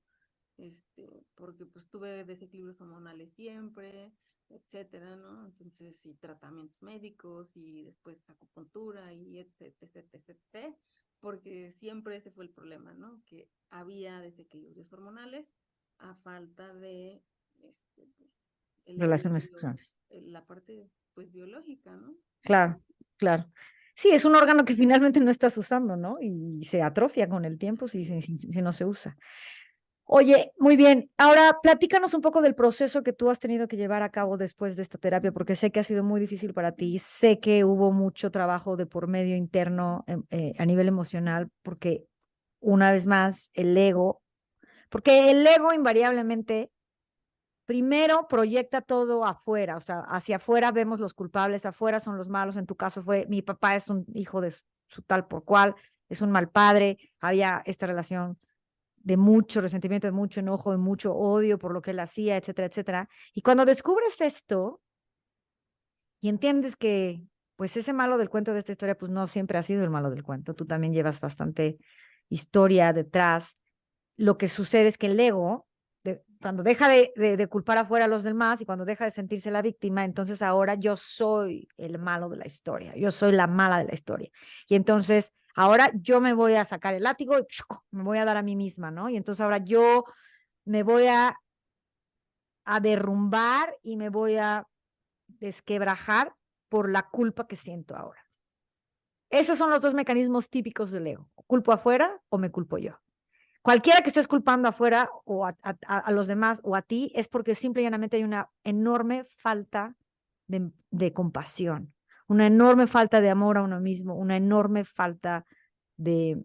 Porque pues tuve desequilibrios hormonales siempre, etcétera, ¿no? Entonces, y tratamientos médicos y después acupuntura y etcétera, etcétera, etcétera, porque siempre ese fue el problema, ¿no? Que había desequilibrios hormonales a falta de pues, el Relaciones equilibrio, sexuales. la parte pues biológica, ¿no? Claro, claro. Sí, es un órgano que finalmente no estás usando, ¿no? Y se atrofia con el tiempo Así es. si no se usa. Oye, muy bien. Ahora, platícanos un poco del proceso que tú has tenido que llevar a cabo después de esta terapia, porque sé que ha sido muy difícil para ti, sé que hubo mucho trabajo de por medio interno a nivel emocional, porque una vez más, porque el ego invariablemente primero proyecta todo afuera, o sea, hacia afuera vemos los culpables, afuera son los malos, en tu caso fue, mi papá es un hijo de su tal por cual, es un mal padre, había esta relación de mucho resentimiento, de mucho enojo, de mucho odio por lo que él hacía, etcétera, etcétera. Y cuando descubres esto y entiendes que, pues ese malo del cuento de esta historia, pues no siempre ha sido el malo del cuento, tú también llevas bastante historia detrás, lo que sucede es que el ego, cuando deja de culpar afuera a los demás y cuando deja de sentirse la víctima, entonces ahora yo soy el malo de la historia, yo soy la mala de la historia. Y entonces ahora yo me voy a sacar el látigo y me voy a dar a mí misma, ¿no? Y entonces ahora yo me voy a derrumbar y me voy a desquebrajar por la culpa que siento ahora. Esos son los dos mecanismos típicos del ego. ¿Culpo afuera o me culpo yo? Cualquiera que estés culpando afuera o a los demás o a ti es porque simple y llanamente hay una enorme falta de compasión, una enorme falta de amor a uno mismo, una enorme falta de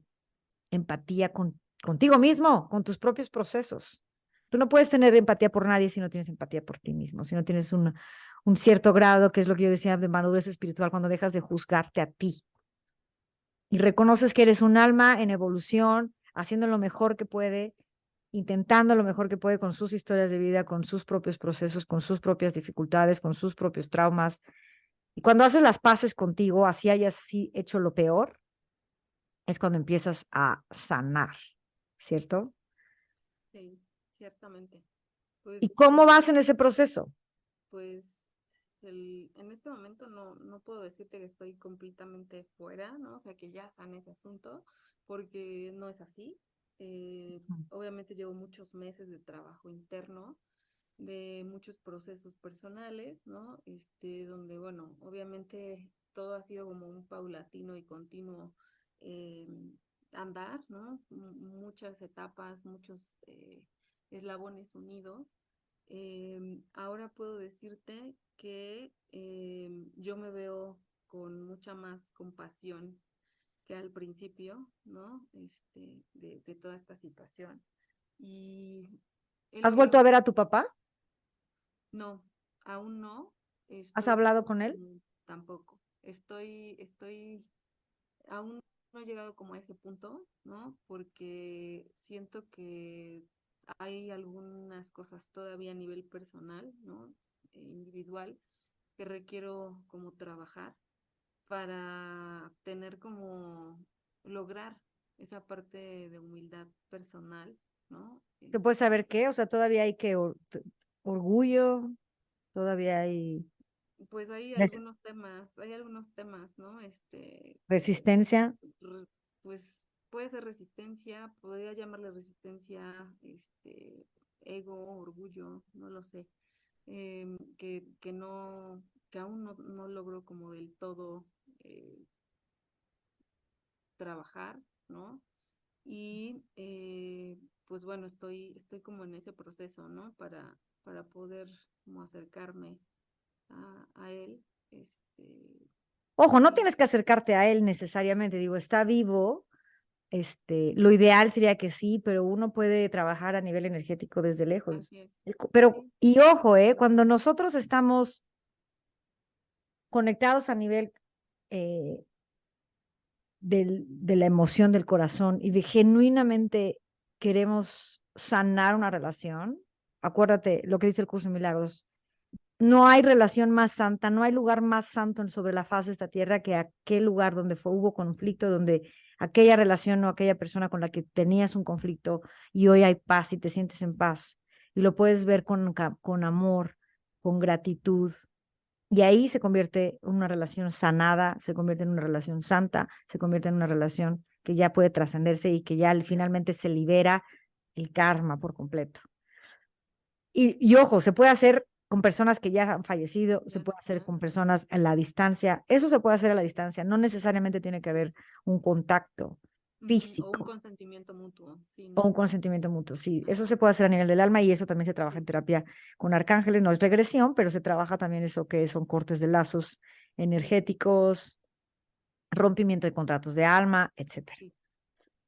empatía contigo mismo, con tus propios procesos. Tú no puedes tener empatía por nadie si no tienes empatía por ti mismo, si no tienes un cierto grado, que es lo que yo decía de madurez espiritual, cuando dejas de juzgarte a ti y reconoces que eres un alma en evolución, haciendo lo mejor que puede, intentando lo mejor que puede con sus historias de vida, con sus propios procesos, con sus propias dificultades, con sus propios traumas. Y cuando haces las paces contigo, así hayas hecho lo peor, es cuando empiezas a sanar, ¿cierto? Sí, ciertamente. Pues, ¿Y cómo vas en ese proceso? pues en este momento no puedo decirte que estoy completamente fuera, ¿no? O sea, que ya está en ese asunto, porque no es así. Obviamente llevo muchos meses de trabajo interno, de muchos procesos personales, ¿no? Donde, bueno, obviamente todo ha sido como un paulatino y continuo eh, andar, ¿no? Muchas etapas, muchos eslabones unidos. Ahora puedo decirte que yo me veo con mucha más compasión que al principio, ¿no? De toda esta situación. Y ¿Has vuelto a ver a tu papá? No, aún no. ¿Has Estoy, hablado con él? tampoco. Aún no he llegado como a ese punto, ¿no? Porque siento que hay algunas cosas todavía a nivel personal, ¿no? Individual, que requiero como trabajar para tener como lograr esa parte de humildad personal, ¿no? ¿Te puedes saber qué? O sea, todavía hay que orgullo, todavía hay Pues res- hay algunos temas, ¿no? resistencia. re- pues puede ser resistencia, podría llamarle resistencia, ego, orgullo, no lo sé, que aún no logro como del todo eh, trabajar, ¿no? Y pues bueno, estoy como en ese proceso, ¿no? Para poder como acercarme a él, Ojo, no y tienes que acercarte a él necesariamente, digo, está vivo. Lo ideal sería que sí, pero uno puede trabajar a nivel energético desde lejos. así es, Pero, sí, y ojo, cuando nosotros estamos conectados a nivel eh, de la emoción del corazón y de genuinamente queremos sanar una relación, acuérdate lo que dice el curso de milagros, no hay relación más santa, no hay lugar más santo sobre la faz de esta tierra que aquel lugar donde hubo conflicto, donde aquella relación o aquella persona con la que tenías un conflicto y hoy hay paz y te sientes en paz y lo puedes ver con amor, con gratitud. Y ahí se convierte en una relación sanada, se convierte en una relación santa, se convierte en una relación que ya puede trascenderse y que ya finalmente se libera el karma por completo. Y ojo, se puede hacer con personas que ya han fallecido, se ya puede hacer está. con personas a la distancia, eso se puede hacer a la distancia, no necesariamente tiene que haber un contacto Ujú, o un físico consentimiento mutuo, sí, o un ¿no? consentimiento mutuo, sí, eso Ajá, se puede hacer a nivel del alma y eso también se trabaja en sí, terapia con arcángeles, no es regresión, pero se trabaja también eso que son cortes de lazos sí, energéticos, rompimiento de contratos de alma, etcétera. sí.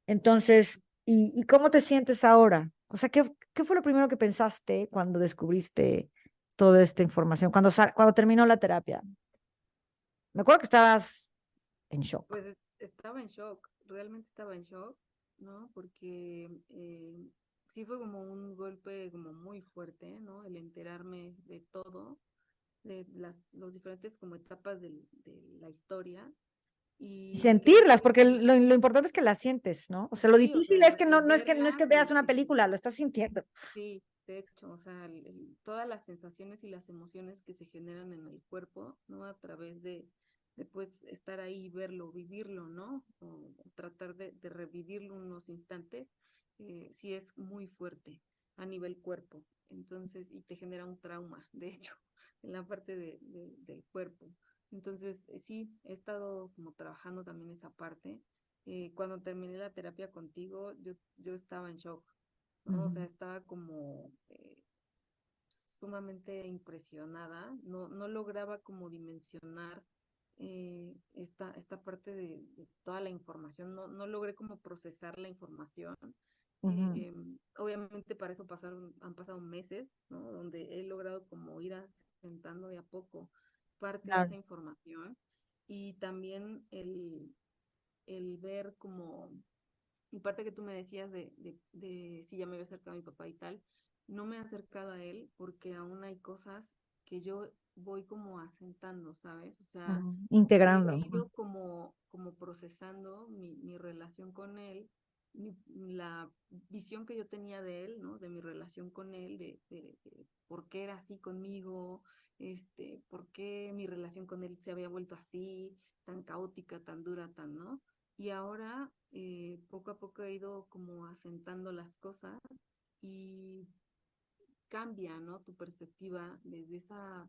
Entonces, ¿y cómo te sientes ahora? O sea, ¿qué fue lo primero que pensaste cuando descubriste toda esta información, cuando terminó la terapia? Me acuerdo que estabas en shock. Pues estaba en shock, realmente estaba en shock, ¿no? Porque sí fue como un golpe como muy fuerte, ¿no? El enterarme de todo, de los diferentes como etapas de la historia. Y Y creo sentirlas, que porque lo importante es que las sientes, ¿no? O sea, lo sí, o difícil sea, es que el no es verla, que veas una película, lo estás sintiendo. sí, de hecho, o sea, todas las sensaciones y las emociones que se generan en el cuerpo, ¿no? A través de pues estar ahí, verlo, vivirlo, ¿no? O tratar de revivirlo unos instantes, sí es muy fuerte a nivel cuerpo. Entonces, y te genera un trauma, de hecho, en la parte del cuerpo. Entonces, sí, he estado como trabajando también esa parte. Cuando terminé la terapia contigo, yo estaba en shock, ¿no? O sea, Ujú, estaba como sumamente impresionada, no lograba como dimensionar esta parte de toda la información, no logré como procesar la información. ujú, Obviamente para eso han pasado meses, ¿no? Donde he logrado como ir asentando de a poco parte de esa claro. información y también el ver como y parte que tú me decías de si ya me había acercado a mi papá y tal, no me he acercado a él porque aún hay cosas que yo voy como asentando, ¿sabes? O sea, Ujú, he integrando. Ujú, ido como procesando mi relación con él, la visión que yo tenía de él, ¿no? De mi relación con él, de por qué era así conmigo, por qué mi relación con él se había vuelto así, tan caótica, tan dura, tan, ¿no? Y ahora poco a poco he ido como asentando las cosas y cambia, ¿no? Tu perspectiva desde esa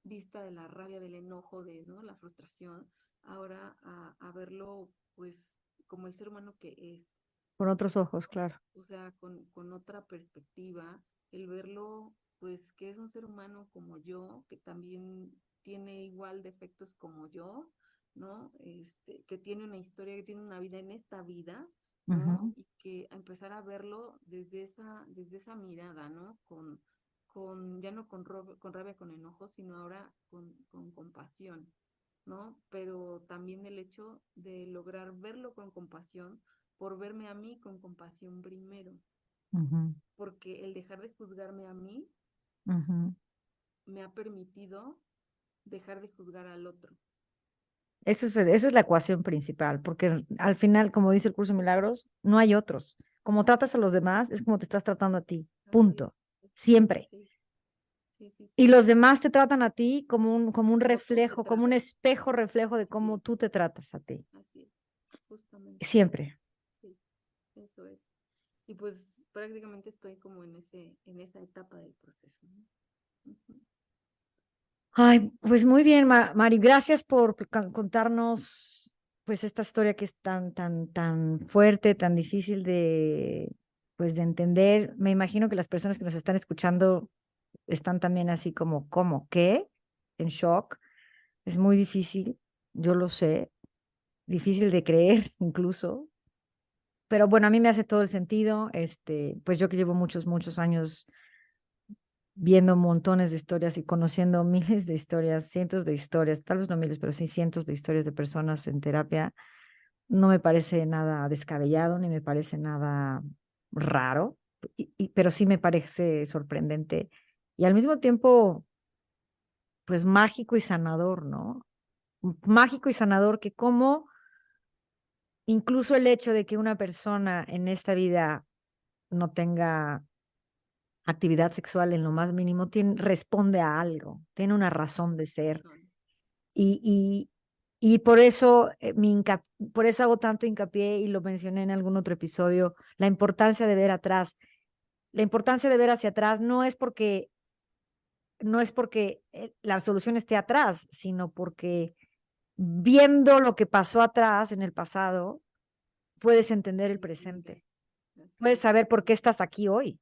vista de la rabia, del enojo, de, ¿no? La frustración, ahora a verlo pues como el ser humano que es, con otros ojos, claro. o sea, con otra perspectiva, el verlo pues que es un ser humano como yo, que también tiene igual defectos como yo, ¿no? Que tiene una historia, que tiene una vida en esta vida ¿no? Ujú, Y que empezar a verlo desde esa mirada, ¿no? Ya no con rabia, con enojo, sino ahora con compasión, ¿no? Pero también el hecho de lograr verlo con compasión, por verme a mí con compasión primero, ujú, porque el dejar de juzgarme a mí ujú. me ha permitido dejar de juzgar al otro. Esa es la ecuación principal, porque al final, como dice el curso de milagros, no hay otros. Como tratas a los demás, es como te estás tratando a ti. Así es. Punto. Siempre. Sí, sí, sí, Y sí. los demás te tratan a ti como un Como tú te reflejo, como un tratas. espejo reflejo de Sí, cómo tú te tratas a ti. así es. Justamente. Siempre. Sí, eso es. Y pues prácticamente estoy como en esa etapa del proceso, ¿no? Ujú. Ay, pues muy bien, Mari. Gracias por contarnos pues esta historia que es tan fuerte, tan difícil pues de entender. Me imagino que las personas que nos están escuchando están también así como, ¿cómo? ¿Qué? En shock. Es muy difícil, yo lo sé, difícil de creer incluso. Pero bueno, a mí me hace todo el sentido. Pues yo que llevo muchos años viendo montones de historias y conociendo miles de historias, cientos de historias, tal vez no miles, pero sí cientos de historias de personas en terapia, no me parece nada descabellado ni me parece nada raro, pero sí me parece sorprendente y al mismo tiempo, pues mágico y sanador, ¿no? Mágico y sanador que como incluso el hecho de que una persona en esta vida no tenga actividad sexual en lo más mínimo, responde a algo, tiene una razón de ser. Razón. Y, y, y por eso, por eso hago tanto hincapié y lo mencioné en algún otro episodio, la importancia de ver atrás. La importancia de ver hacia atrás no es porque la solución esté atrás, sino porque viendo lo que pasó atrás en el pasado, puedes entender el Entender. presente. Así Puedes es. saber por qué estás aquí hoy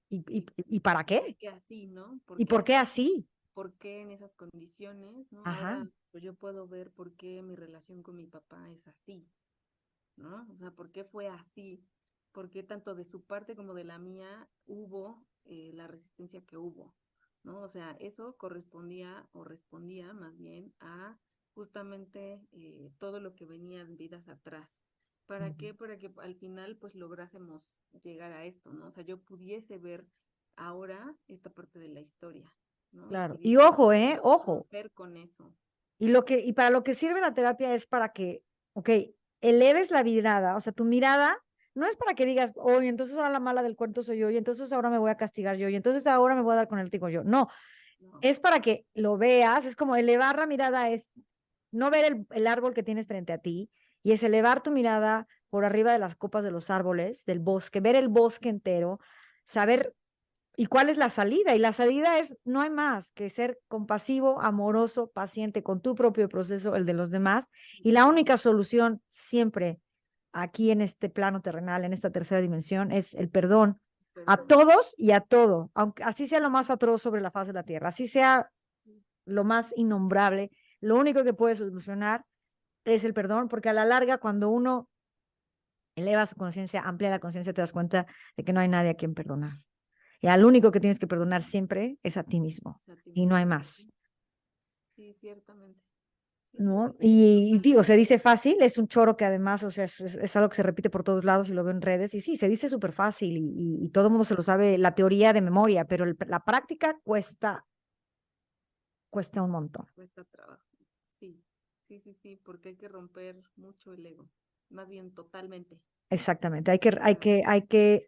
Sí. y para ¿Por qué qué así, no? ¿Por y qué por qué así? así. ¿Por qué en esas condiciones, no? Ajá. Ahora, pues yo puedo ver por qué mi relación con mi papá es así, ¿no? O sea, ¿por qué fue así? ¿Por qué tanto de su parte como de la mía hubo la resistencia que hubo? ¿No? O sea, eso correspondía o respondía más bien a justamente todo lo que venía en vidas atrás. ¿Para Ujú. qué? Para que al final pues lográsemos llegar a esto, ¿no? O sea, yo pudiese ver ahora esta parte de la historia, ¿no? Y Claro. Y pudiese ojo, ojo. romper con eso. Y para lo que sirve la terapia es para que, ok, eleves la mirada, o sea, tu mirada no es para que digas, oye, entonces ahora la mala del cuento soy yo, y entonces ahora me voy a castigar yo, y entonces ahora me voy a dar con el tico yo. No, No, es para que lo veas, es como elevar la mirada, es no ver el árbol que tienes frente a ti, y es elevar tu mirada por arriba de las copas de los árboles, del bosque, ver el bosque entero, saber. ¿Y cuál es la salida? Y la salida es, no hay más que ser compasivo, amoroso, paciente con tu propio proceso, el de los demás. Y la única solución siempre aquí en este plano terrenal, en esta tercera dimensión, es el perdón a perdón. todos y a todo, aunque así sea lo más atroz sobre la faz de la tierra, así sea lo más innombrable, lo único que puede solucionar es el perdón, porque a la larga, cuando uno eleva su conciencia, amplía la conciencia, te das cuenta de que no hay nadie a quien perdonar. Y al único que tienes que perdonar siempre es a ti mismo. A ti Y no hay mismo. más, Sí, ciertamente. Sí, sí, ¿no? sí, Y digo, se totalmente. dice fácil, es un choro que además, o sea, es algo que se repite por todos lados y lo veo en redes. Y sí, se dice súper fácil y todo el mundo se lo sabe, la teoría de memoria, pero la práctica cuesta un montón. Cuesta trabajo. Sí, sí, sí, sí, porque hay que romper mucho el ego. Más bien totalmente. Exactamente. Hay que,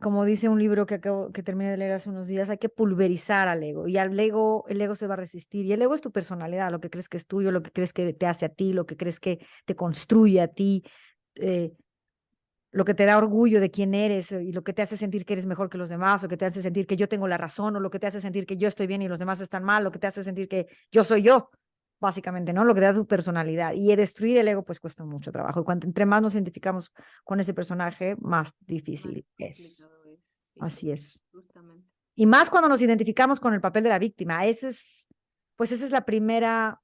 como dice un libro que terminé de leer hace unos días, hay que pulverizar al ego. Y al ego, el ego se va a resistir. Y el ego es tu personalidad, lo que crees que es tuyo, lo que crees que te hace a ti, lo que crees que te construye a ti, eh, lo que te da orgullo de quién eres y lo que te hace sentir que eres mejor que los demás, o que te hace sentir que yo tengo la razón, o lo que te hace sentir que yo estoy bien y los demás están mal, lo que te hace sentir que yo soy yo, básicamente, ¿no? Lo que te da tu personalidad. Y destruir el ego, pues cuesta mucho trabajo. Y entre más nos identificamos con ese personaje, más Más difícil es. complicado es. Sí, Así es. justamente. Y más cuando nos identificamos con el papel de la víctima. Pues esa es la primera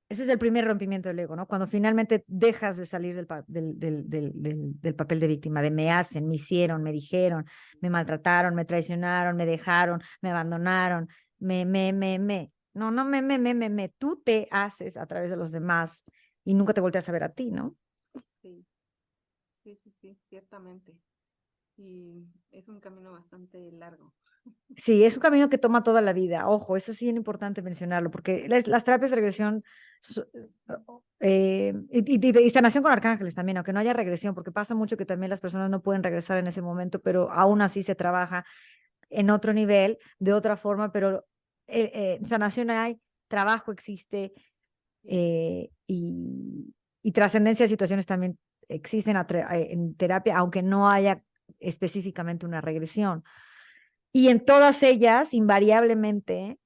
Ese es el primer rompimiento del ego, ¿no? Cuando finalmente dejas de salir del papel de víctima, de me hacen, me hicieron, me dijeron, me maltrataron, me traicionaron, me dejaron, me abandonaron, me. No, no, me. Tú te haces a través de los demás y nunca te volteas a ver a ti, ¿no? Sí, sí, ciertamente. Y es un camino bastante largo. Sí, es un camino que toma toda la vida. Ojo, eso sí es importante mencionarlo, porque las terapias de regresión y sanación con arcángeles también, aunque no haya regresión, porque pasa mucho que también las personas no pueden regresar en ese momento, pero aún así se trabaja en otro nivel, de otra forma, pero sanación hay, trabajo existe y trascendencia de situaciones también existen en terapia, aunque no haya específicamente una regresión. Y en todas ellas, invariablemente,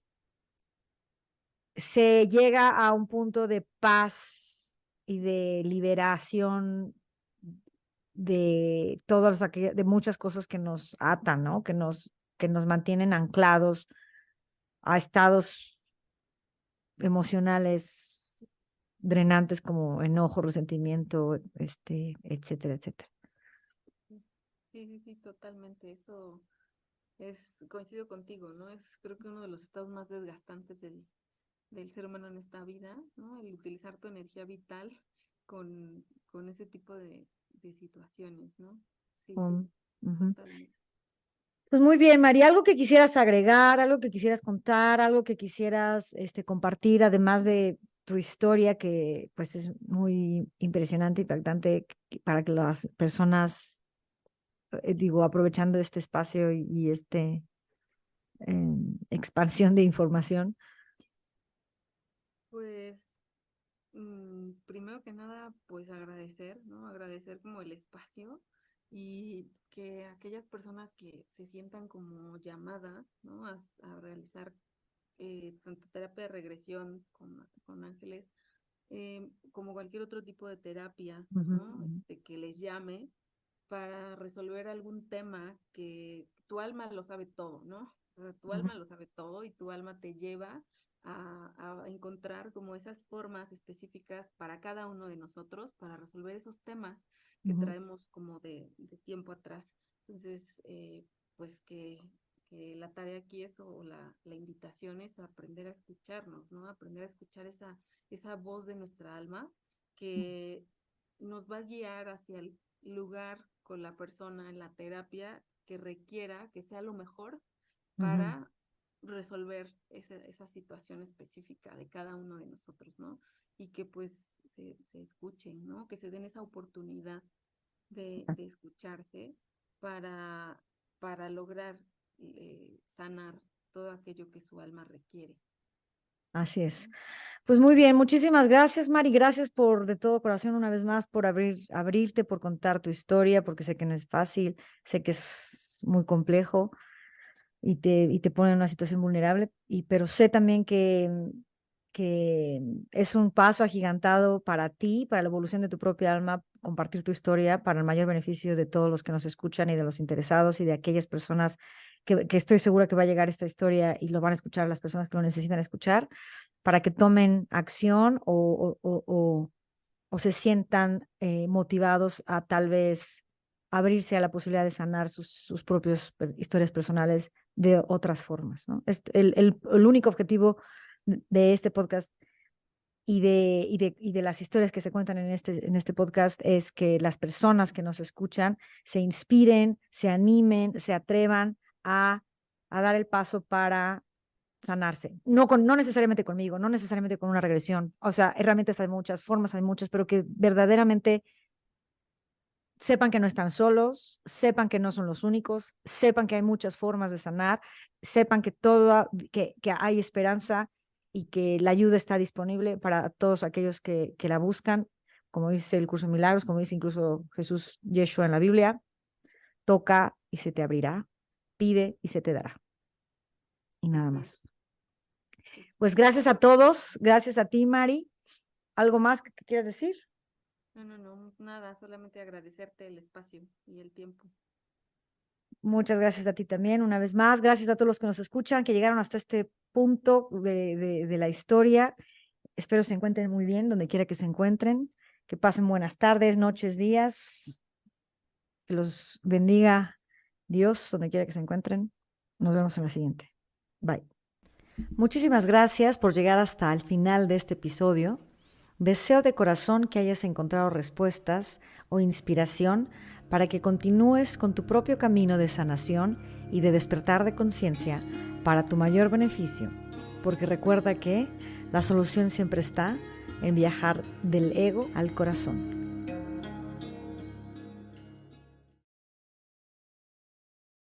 se llega a un punto de paz y de liberación de de muchas cosas que nos atan, ¿no? Que nos mantienen anclados a estados emocionales drenantes como enojo, resentimiento, etcétera, etcétera. Sí, totalmente. Eso coincido contigo, ¿no? Es creo que uno de los estados más desgastantes del ser humano en esta vida, ¿no? El utilizar tu energía vital con ese tipo de situaciones, ¿no? Sí, Ujú. totalmente. Pues muy bien, María, algo que quisieras agregar, algo que quisieras contar, algo que quisieras compartir, además de tu historia, que pues es muy impresionante, impactante para que las personas, digo, aprovechando este espacio y expansión de información. Pues primero que nada, pues agradecer, ¿no? Agradecer como el espacio y que aquellas personas que se sientan como llamadas, ¿no? A realizar tanto terapia de regresión con ángeles, como cualquier otro tipo de terapia, Ujú, ¿no? Que les llame para resolver algún tema que tu alma lo sabe todo, ¿no? O sea, tu ujú, alma lo sabe todo y tu alma te lleva a encontrar como esas formas específicas para cada uno de nosotros para resolver esos temas que ujú, traemos como de tiempo atrás. Entonces, pues que la tarea aquí es, o la invitación es aprender a escucharnos, ¿no? Aprender a escuchar esa voz de nuestra alma que nos va a guiar hacia el lugar con la persona en la terapia que requiera, que sea lo mejor ujú. para resolver esa situación específica de cada uno de nosotros, ¿no? Y que pues se escuchen, ¿no? Que se den esa oportunidad de escucharse para, para lograr sanar todo aquello que su alma requiere. Así es. ¿No? Pues muy bien, muchísimas gracias, Mari. Gracias por de todo corazón una vez más por abrirte, por contar tu historia, porque sé que no es fácil, sé que es muy complejo y te pone en una situación vulnerable, pero sé también que es un paso agigantado para ti, para la evolución de tu propia alma, compartir tu historia para el mayor beneficio de todos los que nos escuchan y de los interesados y de aquellas personas que estoy segura que va a llegar esta historia y lo van a escuchar las personas que lo necesitan escuchar, para que tomen acción o se sientan motivados a tal vez abrirse a la posibilidad de sanar sus propias historias personales de otras formas, ¿no? El único objetivo de este podcast y de las historias que se cuentan en este podcast es que las personas que nos escuchan se inspiren, se animen, se atrevan a dar el paso para sanarse. No necesariamente conmigo, no necesariamente con una regresión. O sea, herramientas hay muchas, formas hay muchas, pero que verdaderamente sepan que no están solos, sepan que no son los únicos, sepan que hay muchas formas de sanar, sepan que hay esperanza y que la ayuda está disponible para todos aquellos que la buscan, como dice el curso de milagros, como dice incluso Jesús Yeshua en la Biblia, toca y se te abrirá, pide y se te dará. Y nada Así es. más. Pues, Pues gracias a todos, gracias a ti, Mari. ¿Algo más que quieras decir? no, nada, solamente agradecerte el espacio y el tiempo. Muchas gracias a ti también, una vez más. Gracias a todos los que nos escuchan, que llegaron hasta este punto de la historia. Espero se encuentren muy bien donde quiera que se encuentren, que pasen buenas tardes, noches, días, que los bendiga Dios donde quiera que se encuentren. Nos vemos en la siguiente. Bye. Muchísimas gracias por llegar hasta el final de este episodio. Deseo de corazón que hayas encontrado respuestas o inspiración para que continúes con tu propio camino de sanación y de despertar de conciencia para tu mayor beneficio, porque recuerda que la solución siempre está en viajar del ego al corazón.